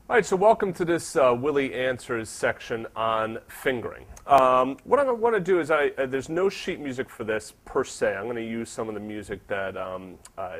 All right, so welcome to this Willie Answers section on fingering. What I want to do is, there's no sheet music for this per se. I'm going to use some of the music that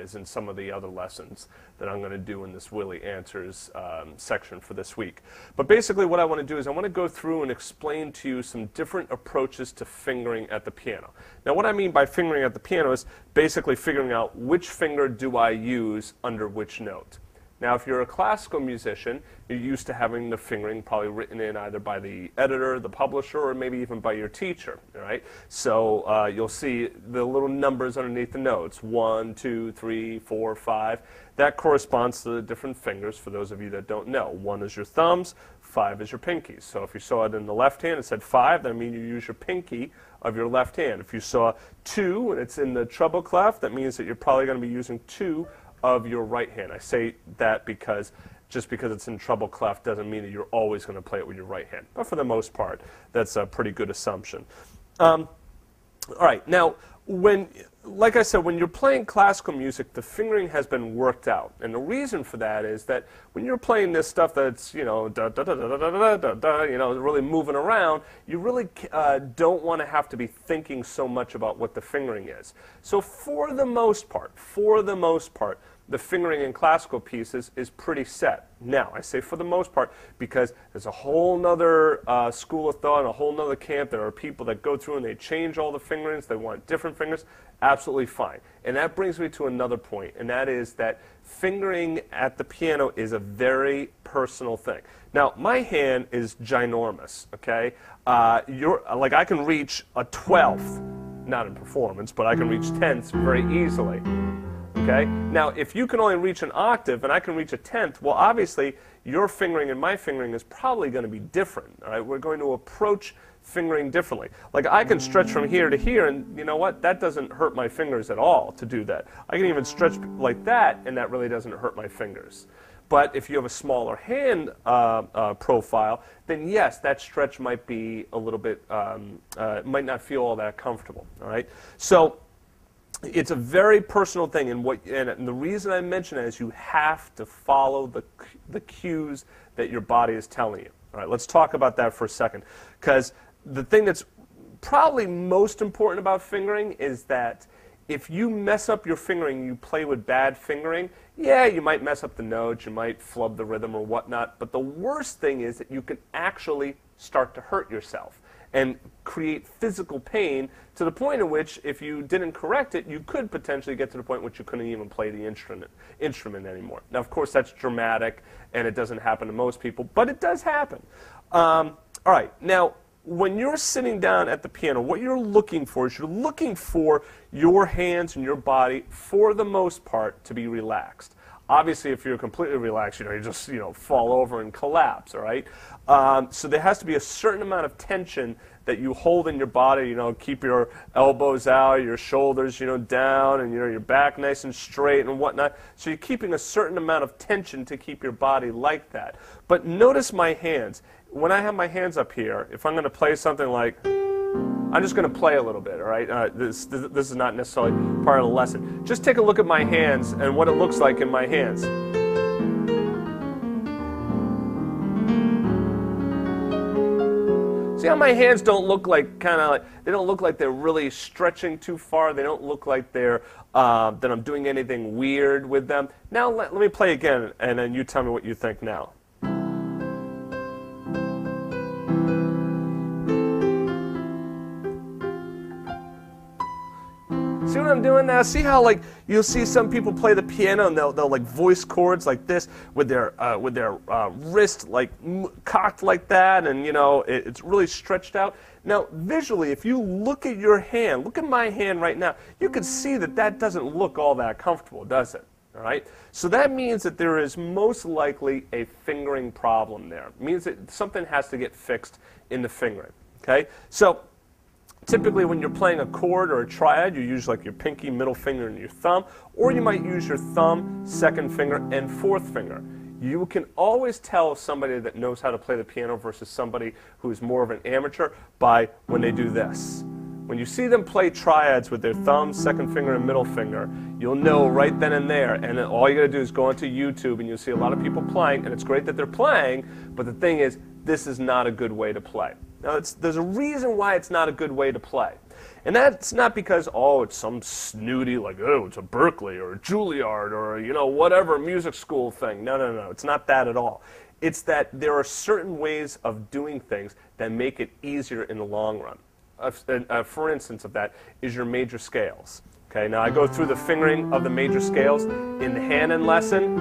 is in some of the other lessons that I'm going to do in this Willie Answers section for this week. But basically what I want to do is I want to go through and explain to you some different approaches to fingering at the piano. Now what I mean by fingering at the piano is basically figuring out which finger do I use under which note. Now, if you're a classical musician, you're used to having the fingering probably written in either by the editor, the publisher, or maybe even by your teacher, right? So you'll see the little numbers underneath the notes, 1, 2, 3, 4, 5. That corresponds to the different fingers for those of you that don't know. 1 is your thumbs, 5 is your pinkies. So if you saw it in the left hand, it said 5, that means you use your pinky of your left hand. If you saw 2 and it's in the treble clef, that means that you're probably going to be using 2 of your right hand. I say that because just because it's in treble clef doesn't mean that you're always going to play it with your right hand. But for the most part, that's a pretty good assumption. All right, now, like I said, when you're playing classical music, the fingering has been worked out. And the reason for that is that when you're playing this stuff that's, you know, da, da, da, da, da, da, da, da, you know, really moving around, you really don't want to have to be thinking so much about what the fingering is. So for the most part, the fingering in classical pieces is pretty set. Now, I say for the most part because there's a whole nother school of thought and a whole nother camp. There are people that go through and they change all the fingerings. They want different fingers. Absolutely fine. And that brings me to another point, and that is that fingering at the piano is a very personal thing. Now, my hand is ginormous, okay? Like I can reach a 12th, not in performance, but I can reach 10ths very easily. Okay? Now, if you can only reach an octave and I can reach a 10th, well, obviously, your fingering and my fingering is probably going to be different. All right? We're going to approach fingering differently. Like, I can stretch from here to here, and you know what? That doesn't hurt my fingers at all to do that. I can even stretch like that, and that really doesn't hurt my fingers. But if you have a smaller hand profile, then yes, that stretch might be a little bit, might not feel all that comfortable. All right? So, it's a very personal thing, and the reason I mention it is you have to follow the cues that your body is telling you. All right, let's talk about that for a second, because the thing that's probably most important about fingering is that if you mess up your fingering, you play with bad fingering, yeah, you might mess up the notes, you might flub the rhythm or whatnot, but the worst thing is that you can actually start to hurt yourself and create physical pain to the point in which, if you didn't correct it, you could potentially get to the point in which you couldn't even play the instrument anymore. Now, of course, that's dramatic, and it doesn't happen to most people, but it does happen. All right, now, when you're sitting down at the piano, what you're looking for is you're looking for your hands and your body, for the most part, to be relaxed. Obviously, if you're completely relaxed, you just fall over and collapse, all right? So there has to be a certain amount of tension that you hold in your body, keep your elbows out, your shoulders, down, and your back nice and straight and whatnot. So you're keeping a certain amount of tension to keep your body like that. But notice my hands. When I have my hands up here, if I'm going to play something like, I'm just going to play a little bit, all right? This is not necessarily part of the lesson. Just take a look at my hands and what it looks like in my hands. See how my hands don't look like they don't look like they're really stretching too far. They don't look like they're that I'm doing anything weird with them. Now let me play again, and then you tell me what you think now. See what I'm doing now? See how you'll see some people play the piano and they'll voice chords like this with their wrist cocked like that, and it's really stretched out. Now visually, if you look at your hand, look at my hand right now, you can see that doesn't look all that comfortable, does it? All right? So that means that there is most likely a fingering problem there. It means that something has to get fixed in the fingering. Okay? So typically when you're playing a chord or a triad, you use your pinky, middle finger, and your thumb, or you might use your thumb, second finger, and fourth finger. You can always tell somebody that knows how to play the piano versus somebody who's more of an amateur by when they do this. When you see them play triads with their thumb, second finger, and middle finger, you'll know right then and there. And then all you got to do is go onto YouTube and you'll see a lot of people playing, and it's great that they're playing, but the thing is, this is not a good way to play. Now, there's a reason why it's not a good way to play. And that's not because, oh, it's some snooty, like, oh, it's a Berkeley or a Juilliard or, you know, whatever music school thing. No, no, no, it's not that at all. It's that there are certain ways of doing things that make it easier in the long run. For instance of that is your major scales. Okay, now I go through the fingering of the major scales in the Hanon lesson.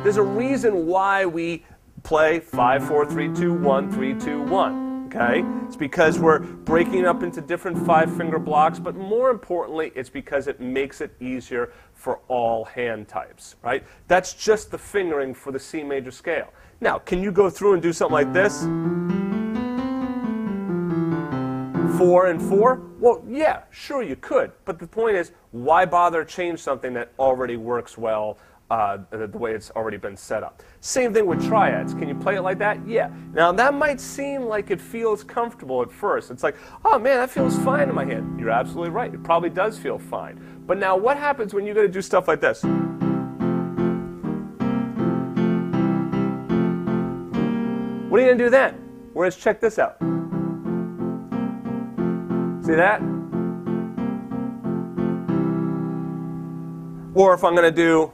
There's a reason why we play 5, 4, 3, 2, 1, 3, 2, 1. Okay, it's because we're breaking up into different 5-finger blocks, but more importantly, it's because it makes it easier for all hand types, right? That's just the fingering for the C major scale. Now, can you go through and do something like this? 4 and 4? Well, yeah, sure you could. But the point is, why bother change something that already works well the way it's already been set up? Same thing with triads. Can you play it like that? Yeah. Now, that might seem like it feels comfortable at first. It's like, oh man, that feels fine in my hand. You're absolutely right. It probably does feel fine. But now, what happens when you got to do stuff like this? What are you going to do then? Whereas, check this out. See that? Or if I'm going to do...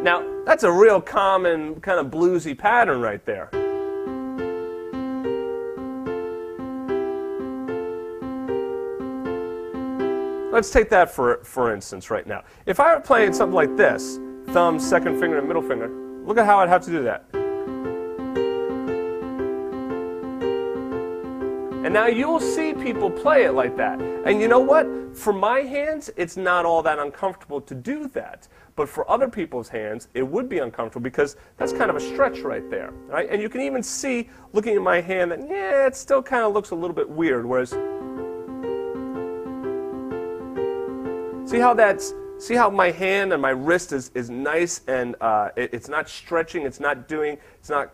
Now, that's a real common kind of bluesy pattern right there. Let's take that for instance right now. If I were playing something like this, thumb, second finger, and middle finger, look at how I'd have to do that. And now you'll see people play it like that. And you know what? For my hands, it's not all that uncomfortable to do that. But for other people's hands, it would be uncomfortable because that's kind of a stretch right there. Right? And you can even see, looking at my hand, that, yeah, it still kind of looks a little bit weird. Whereas, see how my hand and my wrist is nice and it's not stretching, it's not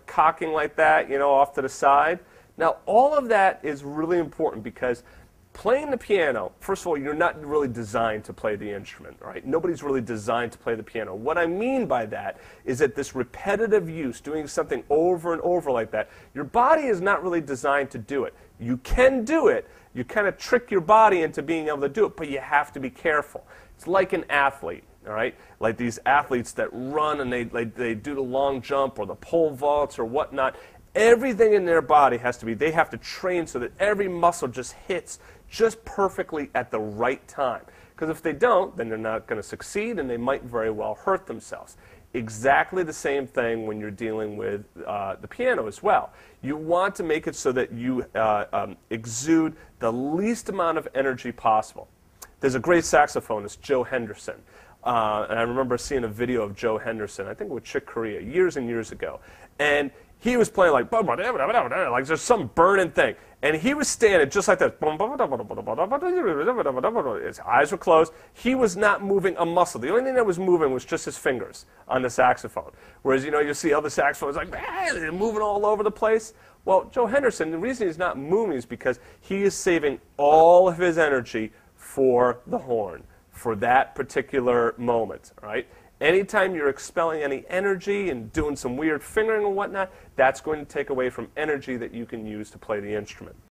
cocking like that, you know, off to the side. Now, all of that is really important because playing the piano, first of all, you're not really designed to play the instrument, right? Nobody's really designed to play the piano. What I mean by that is that this repetitive use, doing something over and over like that, your body is not really designed to do it. You can do it. You kind of trick your body into being able to do it, but you have to be careful. It's like an athlete, all right? Like these athletes that run and they do the long jump or the pole vaults or whatnot. Everything in their body has to be, they have to train so that every muscle just hits just perfectly at the right time. Because if they don't, then they're not going to succeed and they might very well hurt themselves. Exactly the same thing when you're dealing with the piano as well. You want to make it so that you exude the least amount of energy possible. There's a great saxophonist, Joe Henderson. And I remember seeing a video of Joe Henderson, I think with Chick Corea, years and years ago. And he was playing like there's some burning thing. And he was standing just like that. His eyes were closed. He was not moving a muscle. The only thing that was moving was just his fingers on the saxophone. Whereas, you know, you see other saxophones like moving all over the place. Well, Joe Henderson, the reason he's not moving is because he is saving all of his energy for the horn, for that particular moment, right? Anytime you're expelling any energy and doing some weird fingering and whatnot, that's going to take away from energy that you can use to play the instrument.